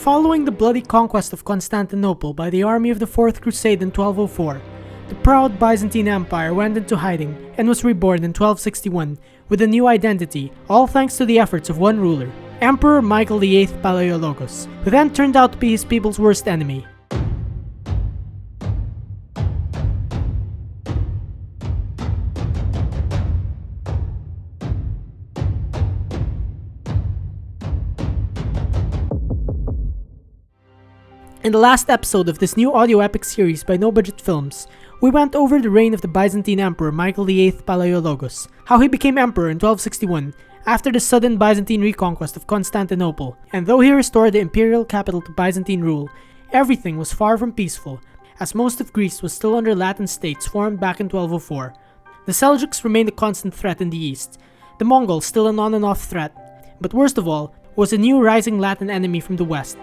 Following the bloody conquest of Constantinople by the army of the Fourth Crusade in 1204, the proud Byzantine Empire went into hiding and was reborn in 1261 with a new identity, all thanks to the efforts of one ruler, Emperor Michael VIII Palaiologos, who then turned out to be his people's worst enemy. In the last episode of this new audio epic series by No Budget Films, we went over the reign of the Byzantine Emperor Michael VIII Palaiologos, how he became emperor in 1261 after the sudden Byzantine reconquest of Constantinople, and though he restored the imperial capital to Byzantine rule, everything was far from peaceful, as most of Greece was still under Latin states formed back in 1204. The Seljuks remained a constant threat in the east, the Mongols still an on and off threat, but worst of all was a new rising Latin enemy from the west,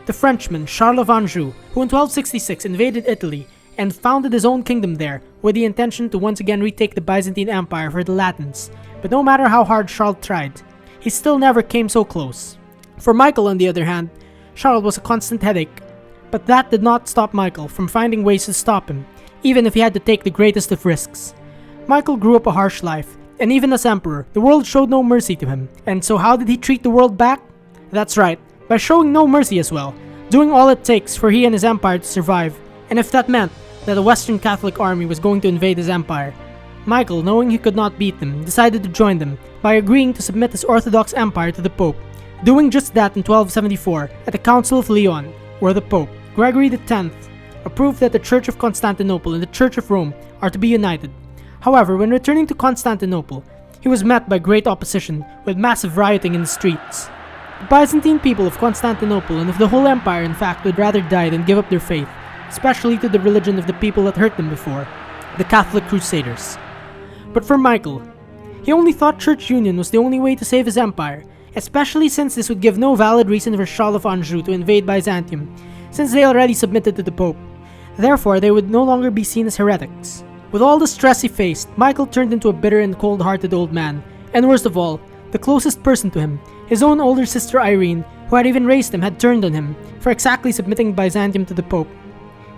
the Frenchman Charles of Anjou, who in 1266 invaded Italy and founded his own kingdom there with the intention to once again retake the Byzantine Empire for the Latins. But no matter how hard Charles tried, he still never came so close. For Michael, on the other hand, Charles was a constant headache, but that did not stop Michael from finding ways to stop him, even if he had to take the greatest of risks. Michael grew up a harsh life, and even as emperor, the world showed no mercy to him. And so how did he treat the world back? That's right, by showing no mercy as well, doing all it takes for he and his empire to survive, and if that meant that a Western Catholic army was going to invade his empire, Michael, knowing he could not beat them, decided to join them by agreeing to submit his Orthodox empire to the Pope, doing just that in 1274 at the Council of Lyon, where the Pope, Gregory X, approved that the Church of Constantinople and the Church of Rome are to be united. However, when returning to Constantinople, he was met by great opposition with massive rioting in the streets. The Byzantine people of Constantinople and of the whole empire in fact would rather die than give up their faith, especially to the religion of the people that hurt them before, the Catholic Crusaders. But for Michael, he only thought church union was the only way to save his empire, especially since this would give no valid reason for Charles of Anjou to invade Byzantium, since they already submitted to the Pope. Therefore, they would no longer be seen as heretics. With all the stress he faced, Michael turned into a bitter and cold-hearted old man, and worst of all, the closest person to him, his own older sister Irene, who had even raised him, had turned on him for exactly submitting Byzantium to the Pope.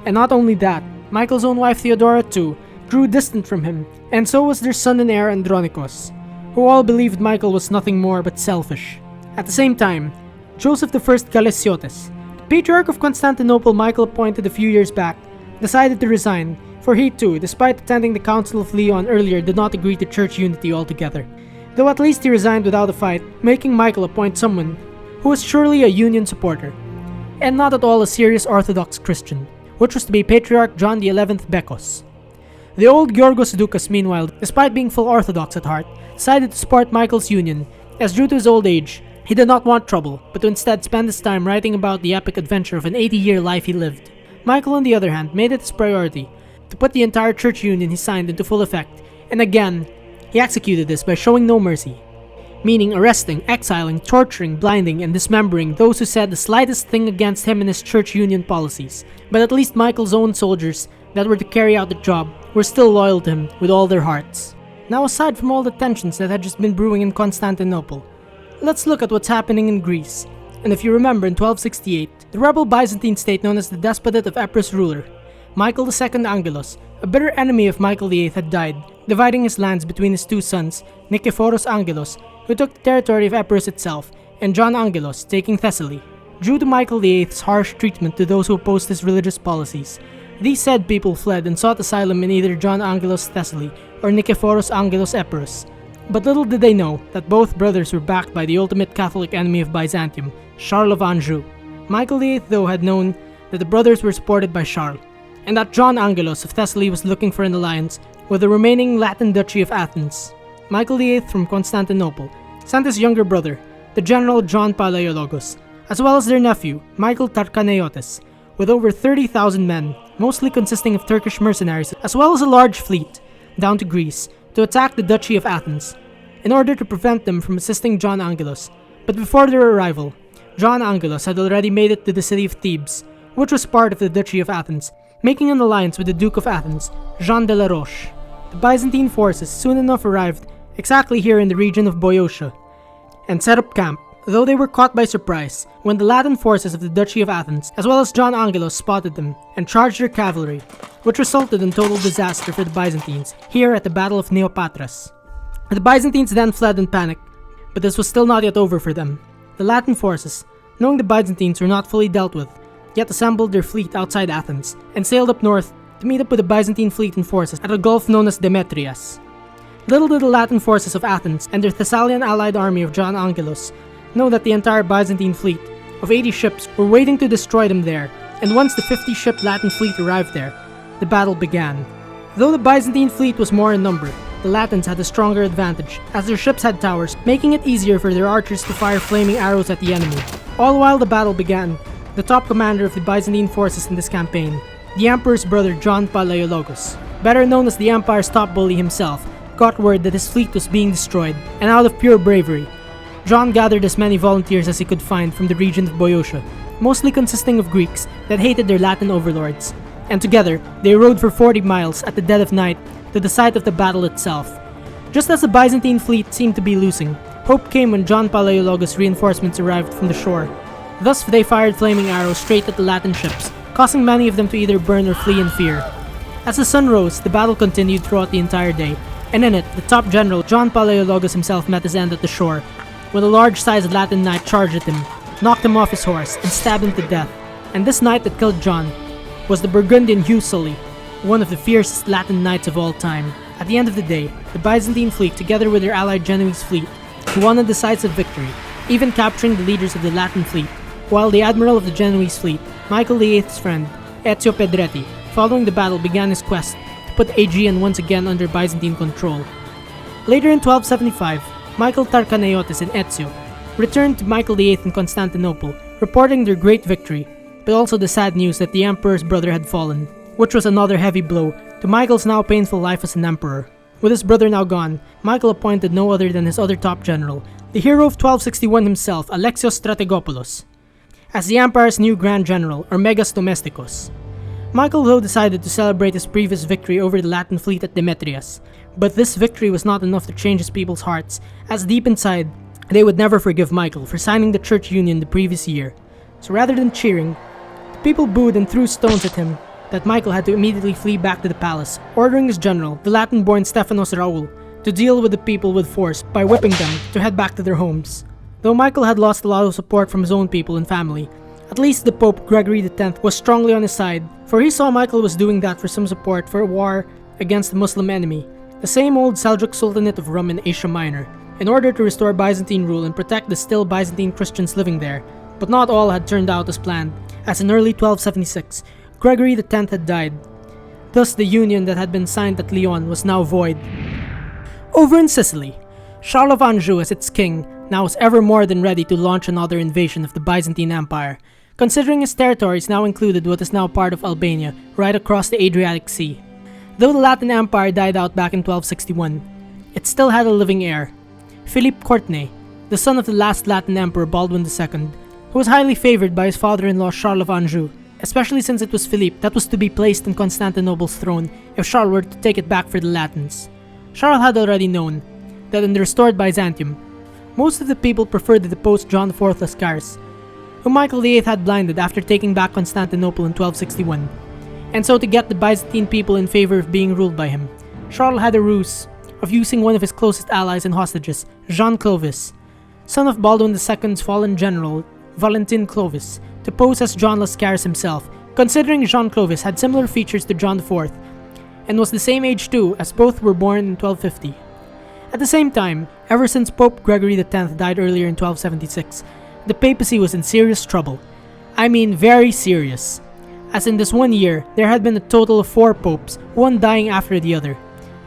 And not only that, Michael's own wife Theodora too grew distant from him, and so was their son and heir Andronikos, who all believed Michael was nothing more but selfish. At the same time, Joseph I Galesiotes, the Patriarch of Constantinople Michael appointed a few years back, decided to resign, for he too, despite attending the Council of Lyon earlier, did not agree to church unity altogether. Though at least he resigned without a fight, making Michael appoint someone who was surely a Union supporter, and not at all a serious Orthodox Christian, which was to be Patriarch John XI Bekos. The old Georgos Doukas, meanwhile, despite being full Orthodox at heart, decided to support Michael's union, as due to his old age, he did not want trouble, but to instead spend his time writing about the epic adventure of an 80-year life he lived. Michael, on the other hand, made it his priority to put the entire church union he signed into full effect, and again, he executed this by showing no mercy, meaning arresting, exiling, torturing, blinding, and dismembering those who said the slightest thing against him and his church union policies. But at least Michael's own soldiers that were to carry out the job were still loyal to him with all their hearts. Now, aside from all the tensions that had just been brewing in Constantinople, let's look at what's happening in Greece. And if you remember, in 1268, the rebel Byzantine state known as the Despotate of Epirus ruler, Michael II Angelos, a bitter enemy of Michael VIII, had died, dividing his lands between his two sons, Nikephoros Angelos, who took the territory of Epirus itself, and John Angelos, taking Thessaly. Due to Michael VIII's harsh treatment to those who opposed his religious policies, these said people fled and sought asylum in either John Angelos Thessaly or Nikephoros Angelos Epirus. But little did they know that both brothers were backed by the ultimate Catholic enemy of Byzantium, Charles of Anjou. Michael VIII, though, had known that the brothers were supported by Charles, and that John Angelos of Thessaly was looking for an alliance with the remaining Latin Duchy of Athens. Michael VIII from Constantinople sent his younger brother, the General John Palaiologos, as well as their nephew, Michael Tarkaneiotes, with over 30,000 men, mostly consisting of Turkish mercenaries, as well as a large fleet, down to Greece, to attack the Duchy of Athens, in order to prevent them from assisting John Angelos. But before their arrival, John Angelos had already made it to the city of Thebes, which was part of the Duchy of Athens, making an alliance with the Duke of Athens, Jean de la Roche. The Byzantine forces soon enough arrived exactly here in the region of Boeotia, and set up camp, though they were caught by surprise when the Latin forces of the Duchy of Athens, as well as John Angelos, spotted them and charged their cavalry, which resulted in total disaster for the Byzantines here at the Battle of Neopatras. The Byzantines then fled in panic, but this was still not yet over for them. The Latin forces, knowing the Byzantines were not fully dealt with, yet assembled their fleet outside Athens and sailed up north to meet up with the Byzantine fleet and forces at a gulf known as Demetrias. Little did the Latin forces of Athens and their Thessalian allied army of John Angelos know that the entire Byzantine fleet of 80 ships were waiting to destroy them there, and once the 50-ship Latin fleet arrived there, the battle began. Though the Byzantine fleet was more in number, the Latins had a stronger advantage, as their ships had towers, making it easier for their archers to fire flaming arrows at the enemy. All while the battle began, the top commander of the Byzantine forces in this campaign, the Emperor's brother John Palaiologos, better known as the Empire's top bully himself, got word that his fleet was being destroyed, and out of pure bravery, John gathered as many volunteers as he could find from the region of Boeotia, mostly consisting of Greeks that hated their Latin overlords, and together they rode for 40 miles at the dead of night to the site of the battle itself. Just as the Byzantine fleet seemed to be losing, hope came when John Palaiologos' reinforcements arrived from the shore. Thus they fired flaming arrows straight at the Latin ships, causing many of them to either burn or flee in fear. As the sun rose, the battle continued throughout the entire day, and in it, the top general, John Palaiologos himself, met his end at the shore, when a large-sized Latin knight charged at him, knocked him off his horse, and stabbed him to death. And this knight that killed John was the Burgundian Hugh Sully, one of the fiercest Latin knights of all time. At the end of the day, the Byzantine fleet, together with their allied Genoese fleet, won a decisive victory, even capturing the leaders of the Latin fleet, while the admiral of the Genoese fleet, Michael VIII's friend, Ezio Pedretti, following the battle began his quest to put Aegean once again under Byzantine control. Later in 1275, Michael Tarchanaiotis and Ezio returned to Michael VIII in Constantinople, reporting their great victory, but also the sad news that the emperor's brother had fallen, which was another heavy blow to Michael's now painful life as an emperor. With his brother now gone, Michael appointed no other than his other top general, the hero of 1261 himself, Alexios Strategopoulos, as the empire's new grand general, or Megas Domestikos. Michael, though, decided to celebrate his previous victory over the Latin fleet at Demetrias, but this victory was not enough to change his people's hearts, as deep inside, they would never forgive Michael for signing the church union the previous year. So rather than cheering, the people booed and threw stones at him, that Michael had to immediately flee back to the palace, ordering his general, the Latin-born Stephanos Raoul, to deal with the people with force by whipping them to head back to their homes. Though Michael had lost a lot of support from his own people and family, at least the Pope Gregory X was strongly on his side, for he saw Michael was doing that for some support for a war against the Muslim enemy, the same old Seljuk Sultanate of Rum in Asia Minor, in order to restore Byzantine rule and protect the still Byzantine Christians living there. But not all had turned out as planned, as in early 1276, Gregory X had died. Thus the union that had been signed at Lyon was now void. Over in Sicily, Charles of Anjou as its king now was ever more than ready to launch another invasion of the Byzantine Empire, considering his territories now included what is now part of Albania, right across the Adriatic Sea. Though the Latin Empire died out back in 1261, it still had a living heir, Philippe Courtenay, the son of the last Latin Emperor Baldwin II, who was highly favored by his father-in-law Charles of Anjou, especially since it was Philippe that was to be placed on Constantinople's throne if Charles were to take it back for the Latins. Charles had already known that in the restored Byzantium, most of the people preferred the deposed John IV Lascaris, whom Michael VIII had blinded after taking back Constantinople in 1261. And so to get the Byzantine people in favor of being ruled by him, Charles had a ruse of using one of his closest allies and hostages, Jean Clovis, son of Baldwin II's fallen general, Valentin Clovis, to pose as John Lascaris himself, considering Jean Clovis had similar features to John IV, and was the same age too, as both were born in 1250. At the same time, ever since Pope Gregory X died earlier in 1276, the papacy was in serious trouble. I mean very serious. As in this one year, there had been a total of 4 popes, one dying after the other.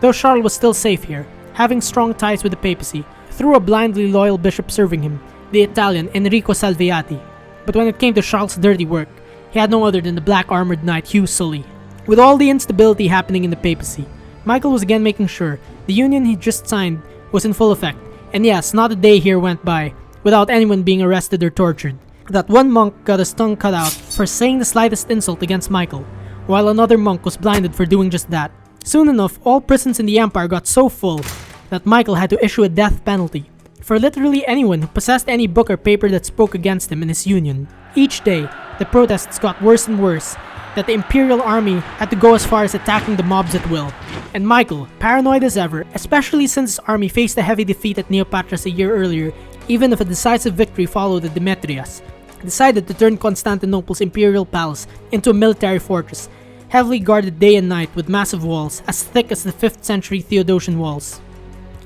Though Charles was still safe here, having strong ties with the papacy, through a blindly loyal bishop serving him, the Italian Enrico Salviati. But when it came to Charles' dirty work, he had no other than the black-armored knight Hugh Sully. With all the instability happening in the papacy, Michael was again making sure the union he just signed was in full effect, and yes, not a day here went by without anyone being arrested or tortured. That one monk got his tongue cut out for saying the slightest insult against Michael, while another monk was blinded for doing just that. Soon enough, all prisons in the empire got so full that Michael had to issue a death penalty for literally anyone who possessed any book or paper that spoke against him and his union. Each day, the protests got worse and worse, that the imperial army had to go as far as attacking the mobs at will. And Michael, paranoid as ever, especially since his army faced a heavy defeat at Neopatras a year earlier, even if a decisive victory followed at Demetrias, decided to turn Constantinople's imperial palace into a military fortress, heavily guarded day and night with massive walls as thick as the 5th century Theodosian walls.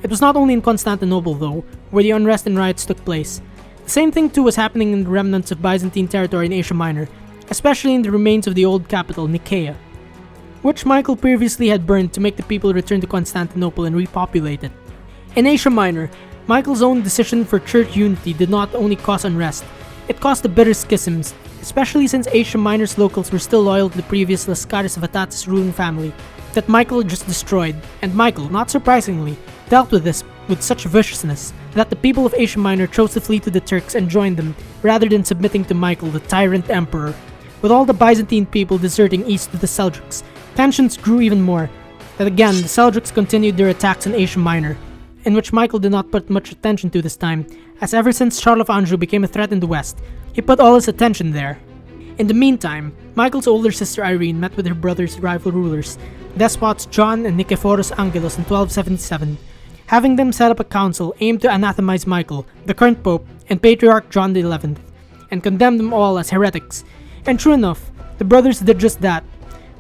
It was not only in Constantinople though, where the unrest and riots took place. The same thing too was happening in the remnants of Byzantine territory in Asia Minor, especially in the remains of the old capital, Nicaea, which Michael previously had burned to make the people return to Constantinople and repopulate it. In Asia Minor, Michael's own decision for church unity did not only cause unrest, it caused the bitter schisms, especially since Asia Minor's locals were still loyal to the previous Laskaris Vatatis ruling family that Michael just destroyed, and Michael, not surprisingly, dealt with this with such viciousness that the people of Asia Minor chose to flee to the Turks and join them rather than submitting to Michael, the tyrant emperor. With all the Byzantine people deserting east to the Seljuks, tensions grew even more, that again the Seljuks continued their attacks in Asia Minor, in which Michael did not put much attention to this time, as ever since Charles of Anjou became a threat in the west, he put all his attention there. In the meantime, Michael's older sister Irene met with her brother's rival rulers, despots John and Nikephoros Angelos in 1277, having them set up a council aimed to anathemize Michael, the current pope, and Patriarch John XI, and condemn them all as heretics. And true enough, the brothers did just that,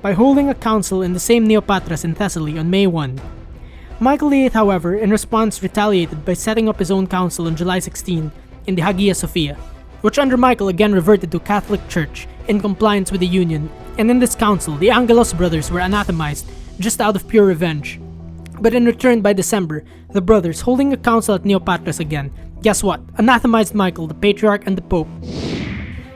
by holding a council in the same Neopatras in Thessaly on May 1. Michael VIII, however, in response retaliated by setting up his own council on July 16 in the Hagia Sophia, which under Michael again reverted to Catholic Church in compliance with the Union, and in this council the Angelos brothers were anathemized just out of pure revenge. But in return by December, the brothers, holding a council at Neopatras again, guess what? Anathemized Michael, the Patriarch and the Pope.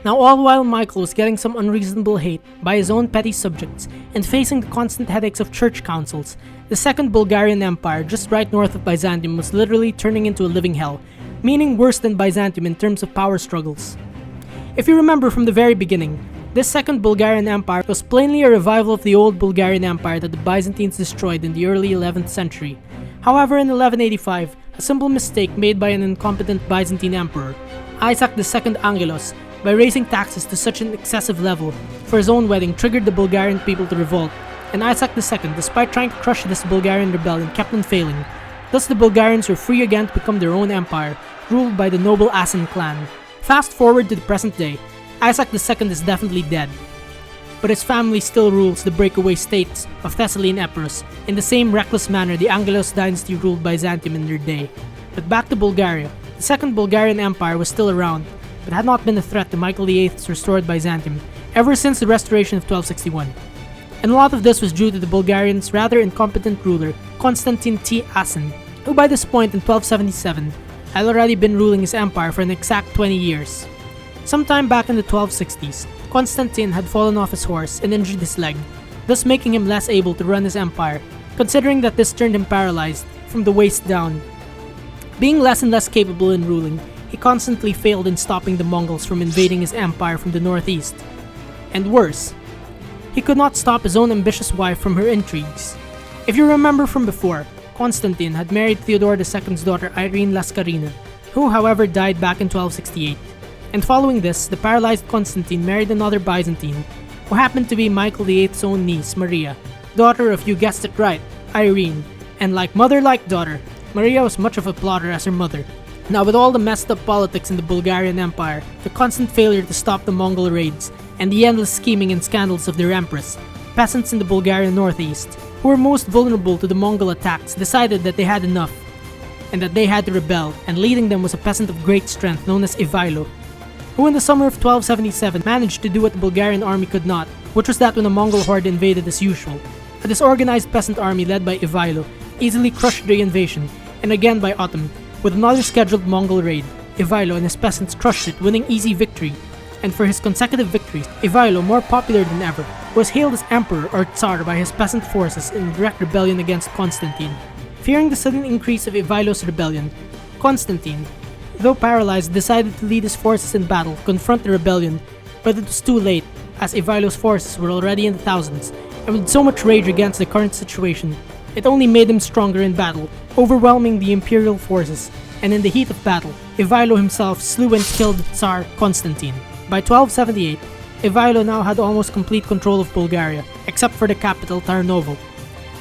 Now all while Michael was getting some unreasonable hate by his own petty subjects and facing the constant headaches of church councils, the Second Bulgarian Empire just right north of Byzantium was literally turning into a living hell, meaning worse than Byzantium in terms of power struggles. If you remember from the very beginning, this Second Bulgarian Empire was plainly a revival of the old Bulgarian Empire that the Byzantines destroyed in the early 11th century. However, in 1185, a simple mistake made by an incompetent Byzantine emperor, Isaac II Angelos, by raising taxes to such an excessive level for his own wedding triggered the Bulgarian people to revolt, and Isaac II, despite trying to crush this Bulgarian rebellion, kept on failing. Thus the Bulgarians were free again to become their own empire, ruled by the noble Asen clan. Fast forward to the present day, Isaac II is definitely dead, but his family still rules the breakaway states of Thessaly and Epirus in the same reckless manner the Palaiologos Dynasty ruled Byzantium in their day. But back to Bulgaria, the Second Bulgarian Empire was still around, but had not been a threat to Michael VIII's restored Byzantium ever since the restoration of 1261. And a lot of this was due to the Bulgarians' rather incompetent ruler, Constantine T. Asen, who by this point in 1277 had already been ruling his empire for an exact 20 years. Sometime back in the 1260s, Constantine had fallen off his horse and injured his leg, thus making him less able to run his empire, considering that this turned him paralyzed from the waist down. Being less and less capable in ruling, he constantly failed in stopping the Mongols from invading his empire from the northeast. And worse, he could not stop his own ambitious wife from her intrigues. If you remember from before, Constantine had married Theodore II's daughter Irene Lascarina, who however died back in 1268. And following this, the paralyzed Constantine married another Byzantine, who happened to be Michael VIII's own niece, Maria, daughter of, you guessed it right, Irene, and like mother like daughter, Maria was much of a plotter as her mother. Now with all the messed up politics in the Bulgarian Empire, the constant failure to stop the Mongol raids, and the endless scheming and scandals of their empress, peasants in the Bulgarian northeast, who were most vulnerable to the Mongol attacks, decided that they had enough, and that they had to rebel, and leading them was a peasant of great strength known as Ivailo, who in the summer of 1277 managed to do what the Bulgarian army could not, which was that when a Mongol horde invaded as usual, a disorganized peasant army led by Ivailo easily crushed the invasion, and again by autumn, with another scheduled Mongol raid, Ivailo and his peasants crushed it, winning easy victory. And for his consecutive victories, Ivailo, more popular than ever, was hailed as emperor or tsar by his peasant forces in direct rebellion against Constantine. Fearing the sudden increase of Ivailo's rebellion, Constantine, though paralyzed, decided to lead his forces in battle to confront the rebellion, but it was too late, as Ivailo's forces were already in the thousands, and with so much rage against the current situation, it only made him stronger in battle, overwhelming the imperial forces, and in the heat of battle, Ivailo himself slew and killed Tsar Constantine. By 1278, Ivailo now had almost complete control of Bulgaria, except for the capital Tarnovo,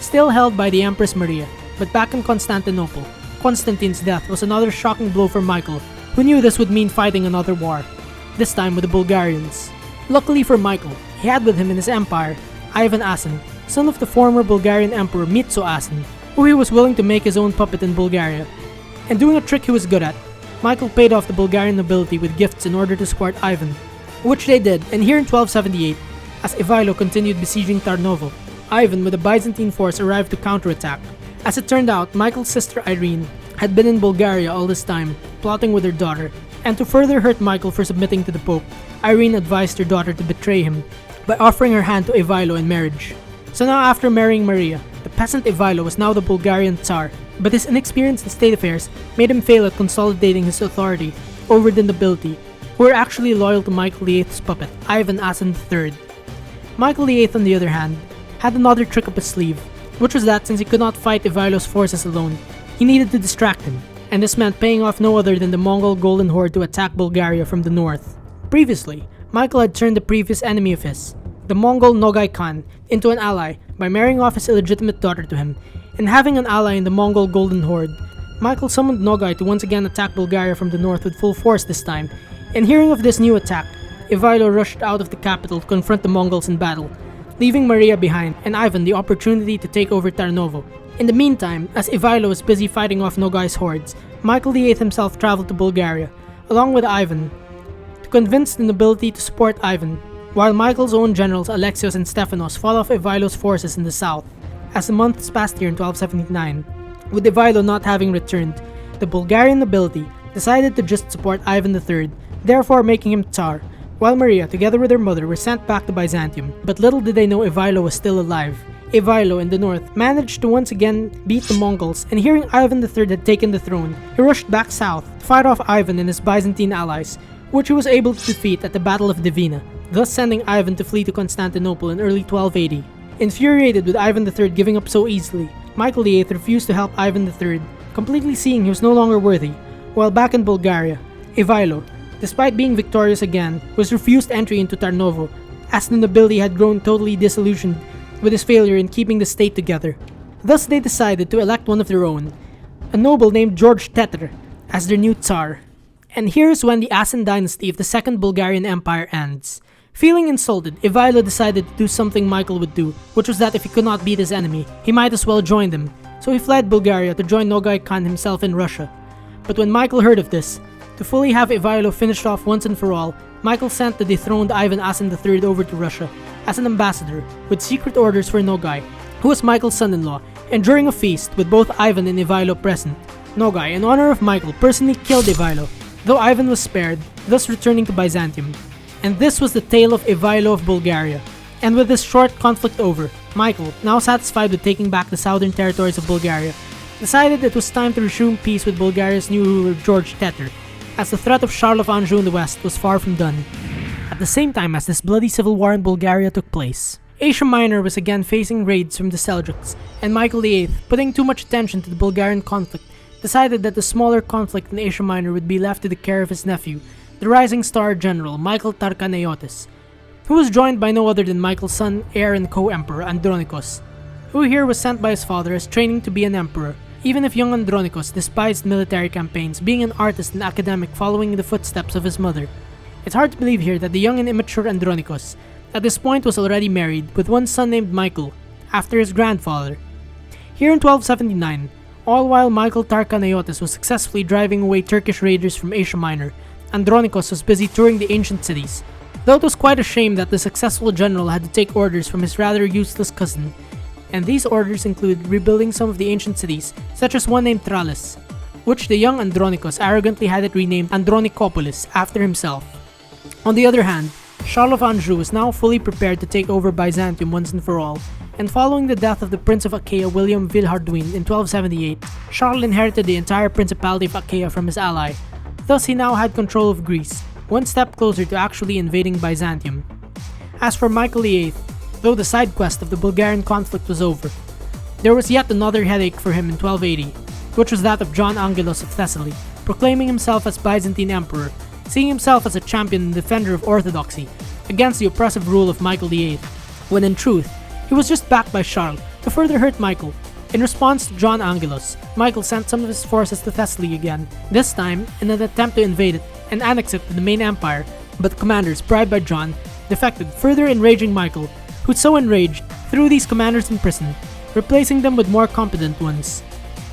still held by the Empress Maria. But back in Constantinople, Constantine's death was another shocking blow for Michael, who knew this would mean fighting another war, this time with the Bulgarians. Luckily for Michael, he had with him in his empire Ivan Asen, son of the former Bulgarian Emperor Mitso Asen, who he was willing to make his own puppet in Bulgaria. And doing a trick he was good at, Michael paid off the Bulgarian nobility with gifts in order to support Ivan, which they did, and here in 1278, as Ivailo continued besieging Tarnovo, Ivan with a Byzantine force arrived to counterattack. As it turned out, Michael's sister Irene had been in Bulgaria all this time, plotting with her daughter, and to further hurt Michael for submitting to the Pope, Irene advised her daughter to betray him by offering her hand to Ivailo in marriage. So now after marrying Maria, the peasant Ivailo was now the Bulgarian Tsar, but his inexperience in state affairs made him fail at consolidating his authority over the nobility, who were actually loyal to Michael VIII's puppet, Ivan Asen III. Michael VIII, on the other hand, had another trick up his sleeve, which was that since he could not fight Ivailo's forces alone, he needed to distract him, and this meant paying off no other than the Mongol Golden Horde to attack Bulgaria from the north. Previously, Michael had turned the previous enemy of his, the Mongol Nogai Khan, into an ally by marrying off his illegitimate daughter to him, and having an ally in the Mongol Golden Horde, Michael summoned Nogai to once again attack Bulgaria from the north with full force this time, and hearing of this new attack, Ivailo rushed out of the capital to confront the Mongols in battle, leaving Maria behind and Ivan the opportunity to take over Tarnovo. In the meantime, as Ivailo was busy fighting off Nogai's hordes, Michael VIII himself traveled to Bulgaria, along with Ivan, to convince the nobility to support Ivan, while Michael's own generals Alexios and Stephanos fought off Ivailo's forces in the south. As the months passed here in 1279, with Ivailo not having returned, the Bulgarian nobility decided to just support Ivan III, therefore making him Tsar, while Maria, together with her mother, were sent back to Byzantium. But little did they know Ivailo was still alive. Ivailo in the north managed to once again beat the Mongols, and hearing Ivan III had taken the throne, he rushed back south to fight off Ivan and his Byzantine allies, which he was able to defeat at the Battle of Divina, thus sending Ivan to flee to Constantinople in early 1280. Infuriated with Ivan III giving up so easily, Michael VIII refused to help Ivan III, completely seeing he was no longer worthy, while back in Bulgaria, Ivailo, despite being victorious again, was refused entry into Tarnovo, as the nobility had grown totally disillusioned with his failure in keeping the state together. Thus they decided to elect one of their own, a noble named George Tetr, as their new Tsar. And here's when the Asen dynasty of the Second Bulgarian Empire ends. Feeling insulted, Ivailo decided to do something Michael would do, which was that if he could not beat his enemy, he might as well join them, so he fled Bulgaria to join Nogai Khan himself in Russia. But when Michael heard of this, to fully have Ivailo finished off once and for all, Michael sent the dethroned Ivan Asen III over to Russia as an ambassador with secret orders for Nogai, who was Michael's son-in-law, and during a feast with both Ivan and Ivailo present, Nogai, in honor of Michael, personally killed Ivailo, though Ivan was spared, thus returning to Byzantium. And this was the tale of Ivailo of Bulgaria. And with this short conflict over, Michael, now satisfied with taking back the southern territories of Bulgaria, decided it was time to resume peace with Bulgaria's new ruler George Tetr, as the threat of Charles of Anjou in the west was far from done. At the same time as this bloody civil war in Bulgaria took place, Asia Minor was again facing raids from the Seljuks, and Michael VIII, putting too much attention to the Bulgarian conflict, decided that the smaller conflict in Asia Minor would be left to the care of his nephew, the rising star general Michael Tarkanaiotis, who was joined by no other than Michael's son, heir and co-emperor Andronikos, who here was sent by his father as training to be an emperor, even if young Andronikos despised military campaigns, being an artist and academic following in the footsteps of his mother. It's hard to believe here that the young and immature Andronikos at this point was already married with one son named Michael, after his grandfather. Here in 1279, all while Michael Tarkanaiotis was successfully driving away Turkish raiders from Asia Minor, Andronikos was busy touring the ancient cities, though it was quite a shame that the successful general had to take orders from his rather useless cousin, and these orders include rebuilding some of the ancient cities, such as one named Tralles, which the young Andronikos arrogantly had it renamed Andronikopolis after himself. On the other hand, Charles of Anjou was now fully prepared to take over Byzantium once and for all, and following the death of the Prince of Achaia William Villehardouin in 1278, Charles inherited the entire Principality of Achaia from his ally. Thus he now had control of Greece, one step closer to actually invading Byzantium. As for Michael VIII, though the side quest of the Bulgarian conflict was over, there was yet another headache for him in 1280, which was that of John Angelos of Thessaly, proclaiming himself as Byzantine Emperor, seeing himself as a champion and defender of orthodoxy against the oppressive rule of Michael VIII, when in truth, he was just backed by Charles to further hurt Michael. In response to John Angelos, Michael sent some of his forces to Thessaly again, this time in an attempt to invade it and annex it to the main empire, but the commanders, bribed by John, defected, further enraging Michael, who so enraged threw these commanders in prison, replacing them with more competent ones,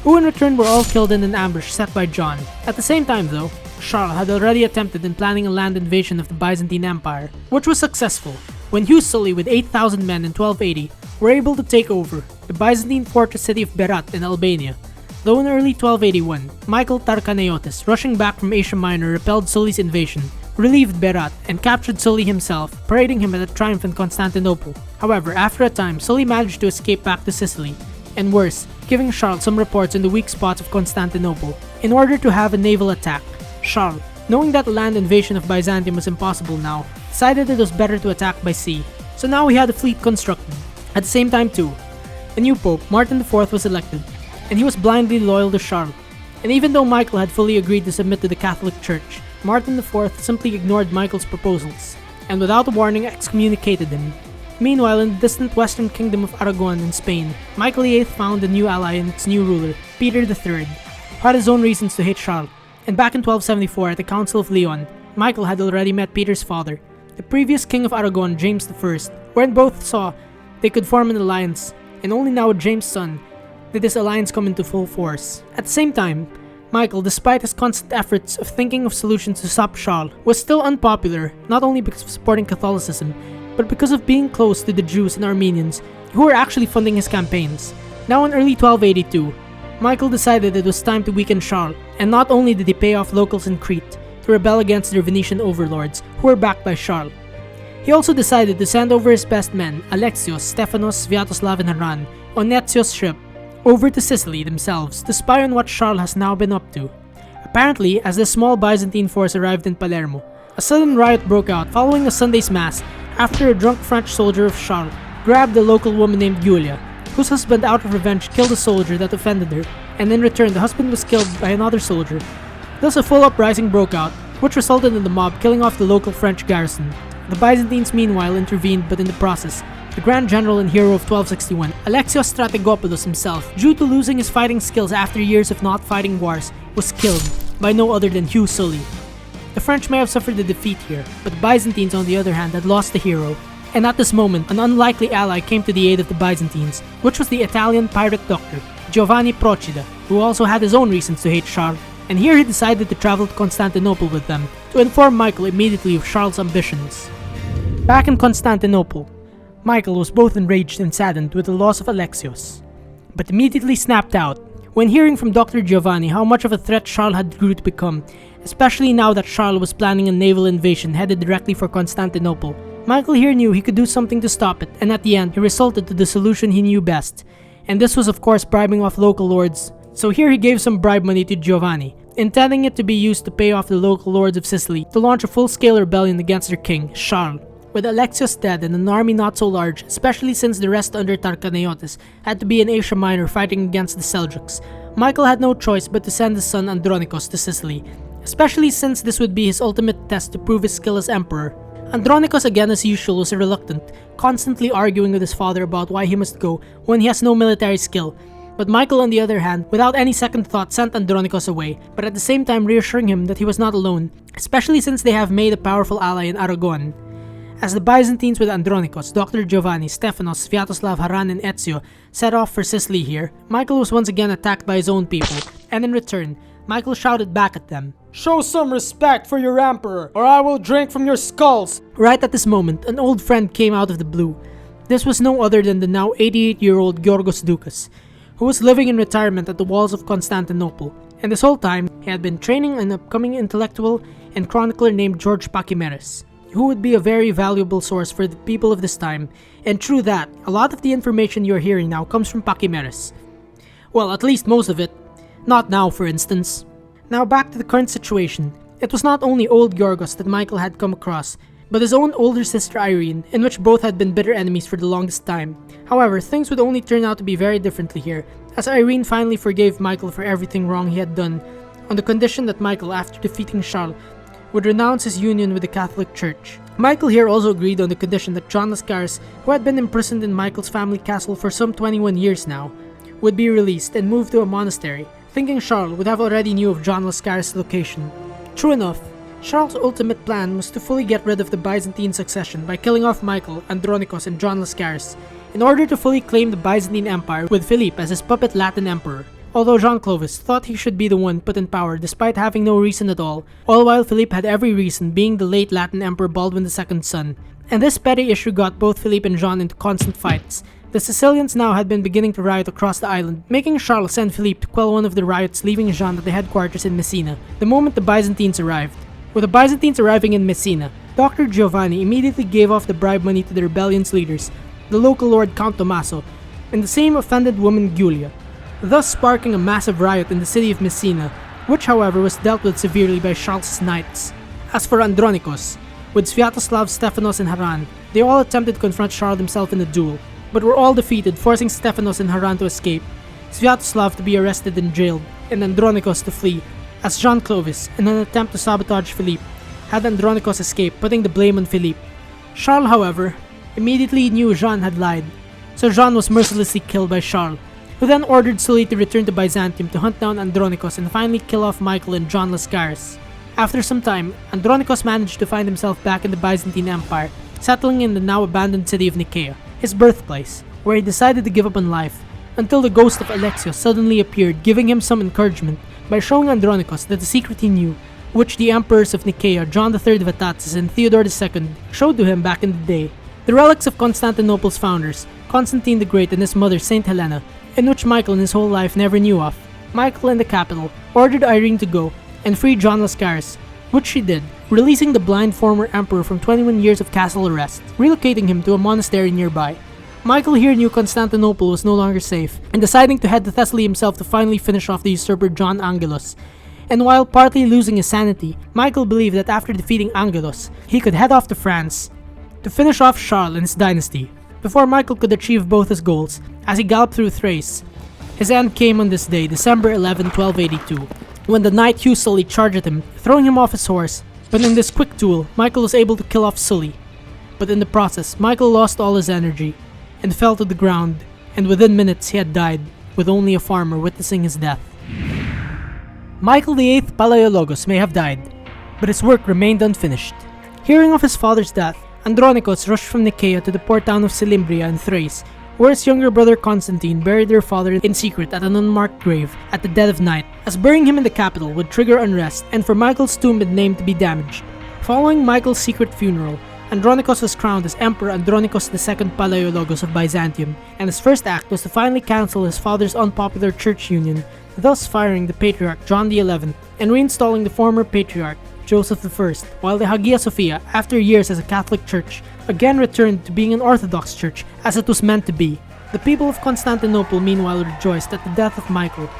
who in return were all killed in an ambush set by John. At the same time though, Charles had already attempted in planning a land invasion of the Byzantine Empire, which was successful, when Hugh Sully with 8,000 men in 1280 were able to take over the Byzantine fortress city of Berat in Albania. Though in early 1281, Michael Tarchanaiotis, rushing back from Asia Minor, repelled Sully's invasion, relieved Berat, and captured Sully himself, parading him at a triumph in Constantinople. However, after a time, Sully managed to escape back to Sicily, and worse, giving Charles some reports on the weak spots of Constantinople. In order to have a naval attack, Charles, knowing that a land invasion of Byzantium was impossible now, decided it was better to attack by sea. So now he had a fleet constructed. At the same time too, a new pope, Martin IV, was elected, and he was blindly loyal to Charles. And even though Michael had fully agreed to submit to the Catholic Church, Martin IV simply ignored Michael's proposals, and without a warning excommunicated him. Meanwhile, in the distant western kingdom of Aragon in Spain, Michael VIII found a new ally in its new ruler, Peter III, who had his own reasons to hate Charles. And back in 1274 at the Council of Leon, Michael had already met Peter's father, the previous king of Aragon, James I, wherein both saw they could form an alliance, and only now with James' son did this alliance come into full force. At the same time, Michael, despite his constant efforts of thinking of solutions to stop Charles, was still unpopular, not only because of supporting Catholicism, but because of being close to the Jews and Armenians who were actually funding his campaigns. Now in early 1282, Michael decided it was time to weaken Charles, and not only did he pay off locals in Crete to rebel against their Venetian overlords who were backed by Charles, he also decided to send over his best men, Alexios, Stephanos, Sviatoslav, and Haran, on Netsios' ship, over to Sicily themselves to spy on what Charles has now been up to. Apparently, as the small Byzantine force arrived in Palermo, a sudden riot broke out following a Sunday's mass after a drunk French soldier of Charles grabbed a local woman named Julia, whose husband out of revenge killed a soldier that offended her, and in return the husband was killed by another soldier. Thus a full uprising broke out, which resulted in the mob killing off the local French garrison. The Byzantines meanwhile intervened, but in the process, the Grand General and hero of 1261, Alexios Strategopoulos himself, due to losing his fighting skills after years of not fighting wars, was killed by no other than Hugh Sully. The French may have suffered a defeat here, but the Byzantines on the other hand had lost a hero, and at this moment an unlikely ally came to the aid of the Byzantines, which was the Italian pirate doctor, Giovanni Procida, who also had his own reasons to hate Charles, and here he decided to travel to Constantinople with them, to inform Michael immediately of Charles' ambitions. Back in Constantinople, Michael was both enraged and saddened with the loss of Alexios, but immediately snapped out when hearing from Dr. Giovanni how much of a threat Charles had grew to become, especially now that Charles was planning a naval invasion headed directly for Constantinople. Michael here knew he could do something to stop it, and at the end he resorted to the solution he knew best, and this was of course bribing off local lords. So here he gave some bribe money to Giovanni, intending it to be used to pay off the local lords of Sicily to launch a full-scale rebellion against their king, Charles. With Alexios dead and an army not so large, especially since the rest under Tarchanaiotis had to be in Asia Minor fighting against the Seljuks, Michael had no choice but to send his son Andronikos to Sicily, especially since this would be his ultimate test to prove his skill as emperor. Andronikos again as usual was reluctant, constantly arguing with his father about why he must go when he has no military skill, but Michael on the other hand, without any second thought sent Andronikos away, but at the same time reassuring him that he was not alone, especially since they have made a powerful ally in Aragon. As the Byzantines with Andronikos, Dr. Giovanni, Stephanos, Sviatoslav, Haran, and Ezio set off for Sicily here, Michael was once again attacked by his own people, and in return, Michael shouted back at them, "Show some respect for your emperor, or I will drink from your skulls!" Right at this moment, an old friend came out of the blue. This was no other than the now 88-year-old Georgos Doukas, who was living in retirement at the walls of Constantinople, and this whole time, he had been training an upcoming intellectual and chronicler named George Pachymeres, who would be a very valuable source for the people of this time, and true that, a lot of the information you're hearing now comes from Pachymeres. Well, at least most of it. Not now, for instance. Now back to the current situation. It was not only old Georgos that Michael had come across, but his own older sister Irene, in which both had been bitter enemies for the longest time. However, things would only turn out to be very differently here, as Irene finally forgave Michael for everything wrong he had done, on the condition that Michael, after defeating Charles, would renounce his union with the Catholic Church. Michael here also agreed on the condition that John Lascaris, who had been imprisoned in Michael's family castle for some 21 years now, would be released and moved to a monastery, thinking Charles would have already knew of John Lascaris' location. True enough, Charles' ultimate plan was to fully get rid of the Byzantine succession by killing off Michael, Andronikos, and John Lascaris, in order to fully claim the Byzantine Empire with Philippe as his puppet Latin emperor. Although Jean Clovis thought he should be the one put in power despite having no reason at all while Philippe had every reason, being the late Latin Emperor Baldwin II's son. And this petty issue got both Philippe and Jean into constant fights. The Sicilians now had been beginning to riot across the island, making Charles send Philippe to quell one of the riots, leaving Jean at the headquarters in Messina the moment the Byzantines arrived. With the Byzantines arriving in Messina, Dr. Giovanni immediately gave off the bribe money to the rebellion's leaders, the local lord Count Tommaso, and the same offended woman Giulia, thus sparking a massive riot in the city of Messina, which however was dealt with severely by Charles' knights. As for Andronikos, with Sviatoslav, Stephanos, and Haran, they all attempted to confront Charles himself in a duel, but were all defeated, forcing Stephanos and Haran to escape, Sviatoslav to be arrested and jailed, and Andronikos to flee, as Jean Clovis, in an attempt to sabotage Philippe, had Andronikos escape, putting the blame on Philippe. Charles, however, immediately knew Jean had lied, so Jean was mercilessly killed by Charles, who then ordered Sully to return to Byzantium to hunt down Andronikos and finally kill off Michael and John Lascaris. After some time, Andronikos managed to find himself back in the Byzantine Empire, settling in the now abandoned city of Nicaea, his birthplace, where he decided to give up on life, until the ghost of Alexios suddenly appeared, giving him some encouragement by showing Andronikos that the secret he knew, which the emperors of Nicaea, John III Vatatzes and Theodore II, showed to him back in the day. The relics of Constantinople's founders, Constantine the Great and his mother Saint Helena, in which Michael in his whole life never knew of. Michael in the capital ordered Irene to go and free John Lascaris, which she did, releasing the blind former emperor from 21 years of castle arrest, relocating him to a monastery nearby. Michael here knew Constantinople was no longer safe, and deciding to head to Thessaly himself to finally finish off the usurper John Angelos. And while partly losing his sanity, Michael believed that after defeating Angelos, he could head off to France to finish off Charles and his dynasty. Before Michael could achieve both his goals, as he galloped through Thrace, his end came on this day, December 11, 1282, when the knight Hugh Sully charged at him, throwing him off his horse. But in this quick duel, Michael was able to kill off Sully. But in the process, Michael lost all his energy and fell to the ground, and within minutes he had died, with only a farmer witnessing his death. Michael VIII Palaiologos may have died, but his work remained unfinished. Hearing of his father's death, Andronikos rushed from Nicaea to the port town of Silimbria in Thrace, where his younger brother Constantine buried their father in secret at an unmarked grave at the dead of night, as burying him in the capital would trigger unrest and for Michael's tomb and name to be damaged. Following Michael's secret funeral, Andronikos was crowned as Emperor Andronikos II Palaiologos of Byzantium, and his first act was to finally cancel his father's unpopular church union, thus firing the Patriarch John XI and reinstalling the former Patriarch Joseph I, while the Hagia Sophia, after years as a Catholic church, again returned to being an Orthodox church as it was meant to be. The people of Constantinople meanwhile rejoiced at the death of Michael,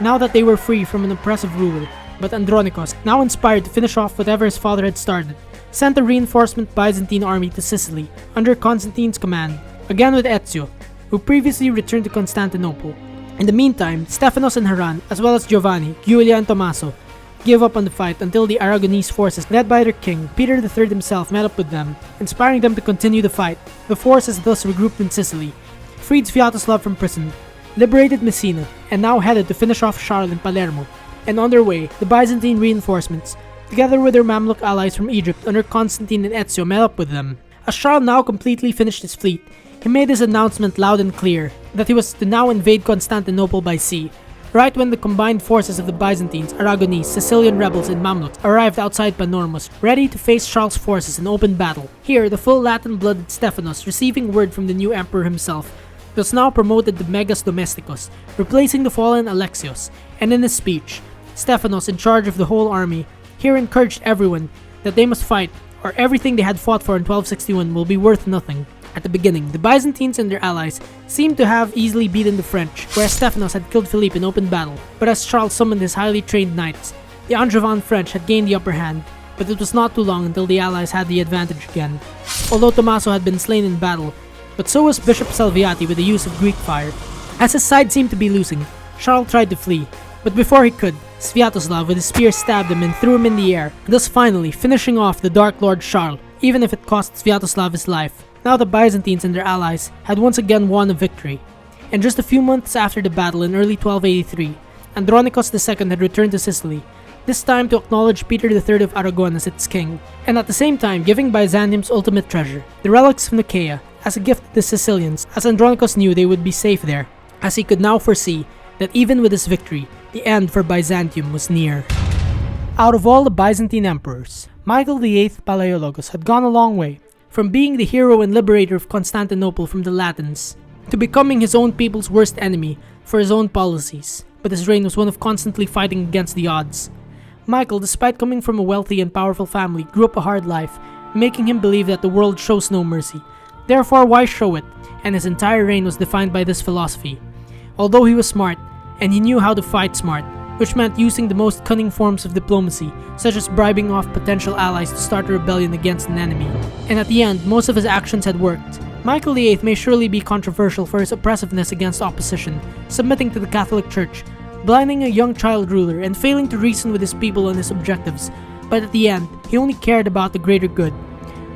now that they were free from an oppressive ruler, but Andronikos, now inspired to finish off whatever his father had started, sent a reinforcement Byzantine army to Sicily under Constantine's command, again with Ezio, who previously returned to Constantinople. In the meantime, Stephanos and Haran, as well as Giovanni, Giulia and Tommaso, gave up on the fight until the Aragonese forces led by their king, Peter III himself, met up with them, inspiring them to continue the fight. The forces thus regrouped in Sicily, freed Sviatoslav from prison, liberated Messina, and now headed to finish off Charles in Palermo. And on their way, the Byzantine reinforcements, together with their Mamluk allies from Egypt under Constantine and Ezio, met up with them. As Charles now completely finished his fleet, he made his announcement loud and clear that he was to now invade Constantinople by sea, right when the combined forces of the Byzantines, Aragonese, Sicilian rebels, and Mamluks arrived outside Panormus, ready to face Charles' forces in open battle. Here, the full Latin-blooded Stephanos, receiving word from the new emperor himself, was now promoted to Megas Domesticos, replacing the fallen Alexios, and in his speech, Stephanos, in charge of the whole army, here encouraged everyone that they must fight, or everything they had fought for in 1261 will be worth nothing. At the beginning, the Byzantines and their allies seemed to have easily beaten the French, whereas Stephanos had killed Philippe in open battle. But as Charles summoned his highly trained knights, the Angevin French had gained the upper hand, but it was not too long until the allies had the advantage again. Although Tommaso had been slain in battle, but so was Bishop Salviati with the use of Greek fire. As his side seemed to be losing, Charles tried to flee, But before he could, Sviatoslav with his spear stabbed him and threw him in the air, thus finally finishing off the Dark Lord Charles, even if it cost Sviatoslav his life. Now the Byzantines and their allies had once again won a victory. And just a few months after the battle in early 1283, Andronikos II had returned to Sicily, this time to acknowledge Peter III of Aragon as its king, and at the same time giving Byzantium's ultimate treasure, the relics from Nicaea, as a gift to the Sicilians, as Andronikos knew they would be safe there, as he could now foresee that even with his victory, the end for Byzantium was near. Out of all the Byzantine emperors, Michael VIII Palaiologos had gone a long way, from being the hero and liberator of Constantinople from the Latins, to becoming his own people's worst enemy for his own policies, but his reign was one of constantly fighting against the odds. Michael, despite coming from a wealthy and powerful family, grew up a hard life, making him believe that the world shows no mercy. Therefore, why show it? And his entire reign was defined by this philosophy. Although he was smart, and he knew how to fight smart, which meant using the most cunning forms of diplomacy, such as bribing off potential allies to start a rebellion against an enemy. And at the end, most of his actions had worked. Michael VIII may surely be controversial for his oppressiveness against opposition, submitting to the Catholic Church, blinding a young child ruler, and failing to reason with his people and his objectives, but at the end, he only cared about the greater good,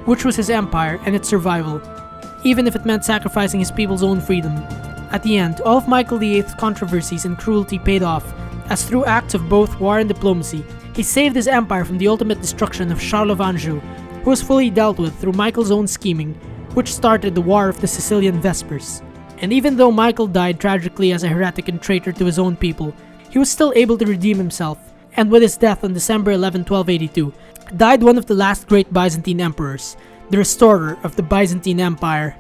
which was his empire and its survival, even if it meant sacrificing his people's own freedom. At the end, all of Michael VIII's controversies and cruelty paid off, as through acts of both war and diplomacy, he saved his empire from the ultimate destruction of Charles of Anjou, who was fully dealt with through Michael's own scheming, which started the War of the Sicilian Vespers. And even though Michael died tragically as a heretic and traitor to his own people, he was still able to redeem himself, and with his death on December 11, 1282, died one of the last great Byzantine emperors, the restorer of the Byzantine Empire.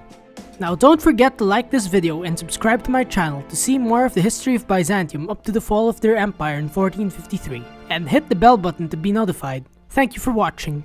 Now don't forget to like this video and subscribe to my channel to see more of the history of Byzantium up to the fall of their empire in 1453, and hit the bell button to be notified. Thank you for watching.